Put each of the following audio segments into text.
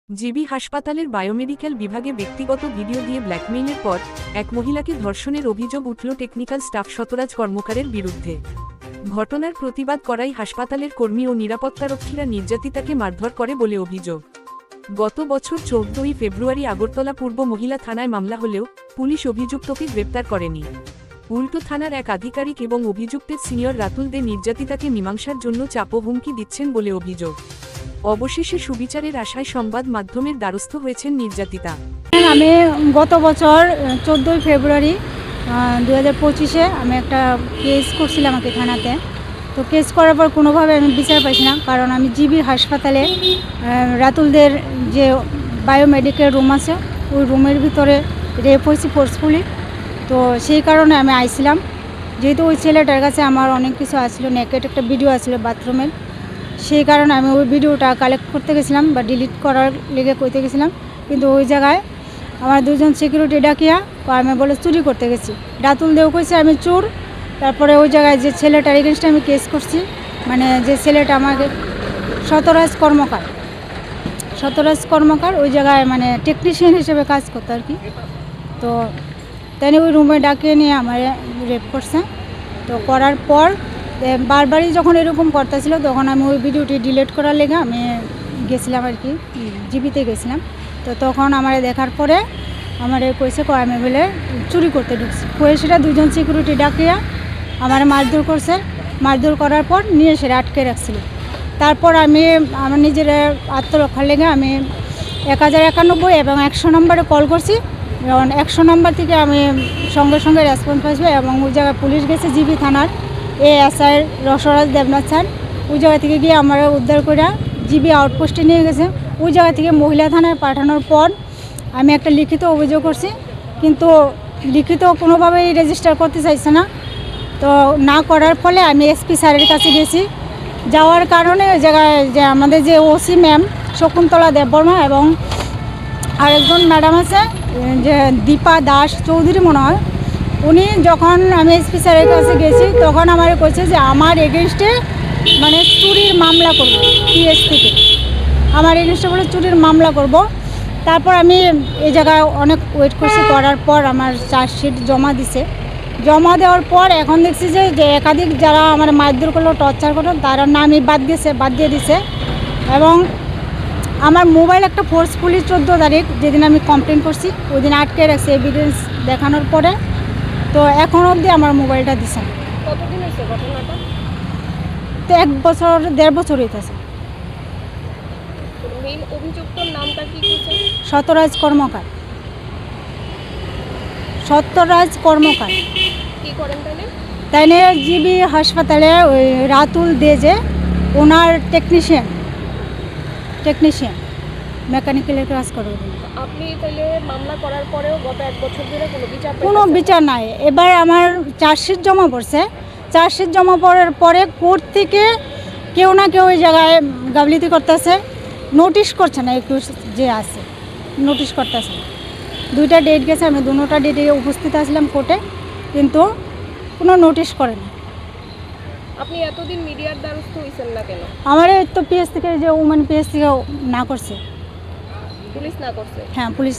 GB হাসপাতালের biomedical বিভাগে ব্যক্তিগত ভিডিও দিয়ে ব্ল্যাকমেইলের পর এক মহিলাকে ধর্ষণের অভিযোগ উঠল টেকনিক্যাল স্টাফ সতরাজ কর্মকারের বিরুদ্ধে। ঘটনার প্রতিবাদ করায় হাসপাতালের কর্মী ও নিরাপত্তারক্ষীরা নির্যাতিতাকে মারধর করে বলে অভিযোগ। গত বছর 14ই ফেব্রুয়ারি আগরতলা পূর্ব মহিলা থানায় মামলা হলেও পুলিশ অভিযুক্তকে গ্রেপ্তার করেনি। উল্টো থানার এক আধিকারিক এবং অভিযুক্তের সিনিয়র রাতুল দে নির্যাতিতাকে মীমাংসার জন্য চাপ ও হুমকি দিচ্ছেন বলে অভিযোগ। অবশেষে সুবিচারের আশায় সংবাদ মাধ্যমের দ্বারস্থ হয়েছেন নির্যাতিতা। আমি গত বছর 14ই ফেব্রুয়ারি 2025-এ আমি একটা কেস করছিলাম আমাকে থানাতে। তো কেস করার পর কোনোভাবে আমি বিচার পাইছি না, কারণ আমি জিবি হাসপাতালে রাতুলদের যে বায়োমেডিক্যাল রুম আছে ওই রুমের ভিতরে রেপ হয়েছি ফোর্সফুলি। তো সেই কারণে আমি আইছিলাম, যেহেতু ওই ছেলেটার কাছে আমার অনেক কিছু আসছিলো, নেকেট একটা ভিডিও আসছিলো বাথরুমের। সেই কারণে আমি ওই ভিডিওটা কালেক্ট করতে গেছিলাম বা ডিলিট করার লেগে কইতে গেছিলাম, কিন্তু ওই জায়গায় আমার দুজন সিকিউরিটি ডাকিয়া আমি বলে চুরি করতে গেছি। রাতুল দেও কইছে আমি চোর। তারপরে ওই জায়গায় যে ছেলেটার এগেনস্টে আমি কেস করছি, মানে যে ছেলেটা আমাকে সতরাজ কর্মকার ওই জায়গায় মানে টেকনিশিয়ান হিসেবে কাজ করতো আর কি। তো তাই ওই রুমে ডাকিয়ে নিয়ে আমার রেপ করছে। তো করার পর বারবারই যখন এরকম করতেছিল তখন আমি ওই ভিডিওটি ডিলিট করার লেগে আমি গেছিলাম আর কি, জিবিতে গেছিলাম। তো তখন আমার দেখার পরে আমার কইছে আমি বলে চুরি করতে ঢুকছি। কয়ে সেটা দুজন সিকিউরিটি ডাকিয়া আমার মারধর করছে। মারধর করার পর নিয়ে সেটা আটকে রাখছিল। তারপর আমি আমার নিজের আত্মরক্ষার লেগে আমি 1091 এবং 100 নম্বরে কল করছি। কারণ 100 নম্বর থেকে আমি সঙ্গে সঙ্গে রেসপন্স আসবে, এবং ওই জায়গায় পুলিশ গেছে জিবি থানার এএসআই রসরাজ দেবনাথ স্যার। ওই জায়গা থেকে গিয়ে আমার উদ্ধার করে জিবি আউটপোস্টে নিয়ে গেছে। ওই জায়গা থেকে মহিলা থানায় পাঠানোর পর আমি একটা লিখিত অভিযোগ করছি, কিন্তু লিখিত কোনোভাবেই রেজিস্টার করতে চাইছে না। তো না করার ফলে আমি এসপি স্যারের কাছে গেছি। যাওয়ার কারণে ওই জায়গায় যে আমাদের যে ওসি ম্যাম শকুন্তলা দেববর্মা এবং আরেকজন ম্যাডাম আছে যে দীপা দাস চৌধুরী মনে হয়, উনি যখন আমি এসপি স্যারের কাছে গেছি তখন আমার কইছে যে আমার এগেনস্টে মানে চুরির মামলা করব, পিএস থেকে আমার এগেনস্টে বলে চুরির মামলা করব। তারপর আমি এই জায়গায় অনেক ওয়েট করছি, করার পর আমার চার্জশিট জমা দিছে। জমা দেওয়ার পর এখন দেখছি যে একাধিক যারা আমার মারধর করলো, টর্চার করলো, তারা নামই বাদ দিয়ে দিছে। এবং আমার মোবাইল একটা ফোর্সফুলি 14 তারিখ যেদিন আমি কমপ্লেন করছি ওই দিন আটকে রাখছে এভিডেন্স দেখানোর পরে। তো এখন অবধি আমার মোবাইলটা দিছে না। কতদিন হয়েছে ঘটনাটা? তো 1 বছর 1.5 বছর হইতেছে। মেইন অভিযুক্তর নামটা কি বলছেন? সতরাজ কর্মকার। কি করেন তাহলে? তাই নিয়ে জিবি হাসপাতালে ওই রাতুল দে যে ওনার টেকনিশিয়ান মেকানিক্যালের কাজ করে। আপনি তাহলে মামলা করার পরেও গত 1 বছর ধরে কোনো বিচার নাই। এবার আমার চার্জশিট জমা পড়ছে। চার্জশিট জমা পড়ার পরে কোর্ট থেকে কেউ না কেউ ওই জায়গায় গাফিলতি করতেছে, নোটিশ করছে না। একটু যে আছে নোটিশ করতেছে। 2টা ডেট গেছে, আমি 2টা ডেটে উপস্থিত আসলাম কোর্টে, কিন্তু কোনো নোটিশ করে না। আপনি এতদিন মিডিয়ার দ্বারস্থ হয়েছেন না কেন? আমার এই তো পিএস থেকে যে উমেন পিএস থেকে না করছে। পুলিশ না করছে? হ্যাঁ, পুলিশ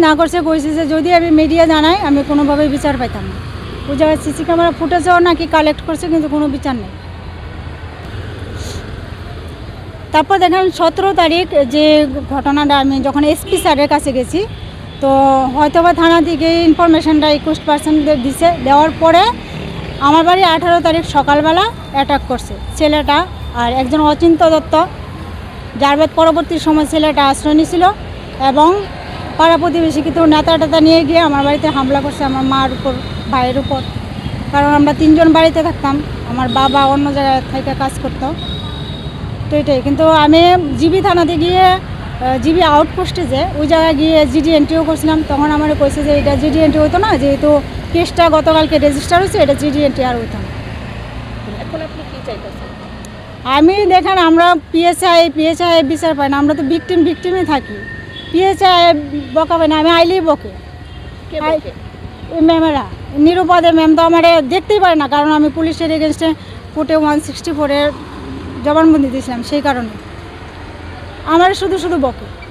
না করছে। কইছে যে যদি আমি মিডিয়া জানাই আমি কোনোভাবেই বিচার পাইতাম না। ওই জায়গায় সিসি ক্যামেরা ফুটেজও নাকি কালেক্ট করছে, কিন্তু কোনো বিচার নেই। তারপর দেখেন 17 তারিখ যে ঘটনাটা, আমি যখন এসপি স্যারের কাছে গেছি, তো হয়তোবা থানা থেকে ইনফরমেশনটা 21% দিছে। দেওয়ার পরে আমার বাড়ি 18 তারিখ সকালবেলা অ্যাটাক করছে ছেলেটা আর একজন অচিন্ত দত্ত, যার পরবর্তী সময় ছেলেটা আশ্রয় নিয়েছিল। এবং পাড়া প্রতিবেশী কিন্তু নেতা নিয়ে গিয়ে আমার বাড়িতে হামলা করছে, আমার মার উপর, ভাইয়ের উপর। কারণ আমরা 3 জন বাড়িতে থাকতাম, আমার বাবা অন্য জায়গায় থেকে কাজ করতো। তো এটাই, কিন্তু আমি জিবি থানাতে গিয়ে জিবি আউটপোস্টে যে ওই জায়গায় গিয়ে জিডি এন্ট্রিও করছিলাম। তখন আমার কইছে যে এটা জিডি এন্ট্রি হতো না, যেহেতু কেসটা গতকালকে রেজিস্টার হয়েছে, এটা জিডি এন্ট্রি আর হতো না। এখন আপনি কি চাইতেছেন? আমি দেখেন আমরা পিএসআই বিচার পাই না, আমরা তো ভিকটিমই থাকি। পিএসআই বকা পাই না, আমি আইলেই বকে। ম্যামেরা নিরুপদে ম্যাম তো আমার দেখতেই পারে না, কারণ আমি পুলিশের এগেনস্টে কোর্টে 164-এর জবানবন্দি দিয়েছিলাম সেই কারণে। আমার শুধু শুধু বকে।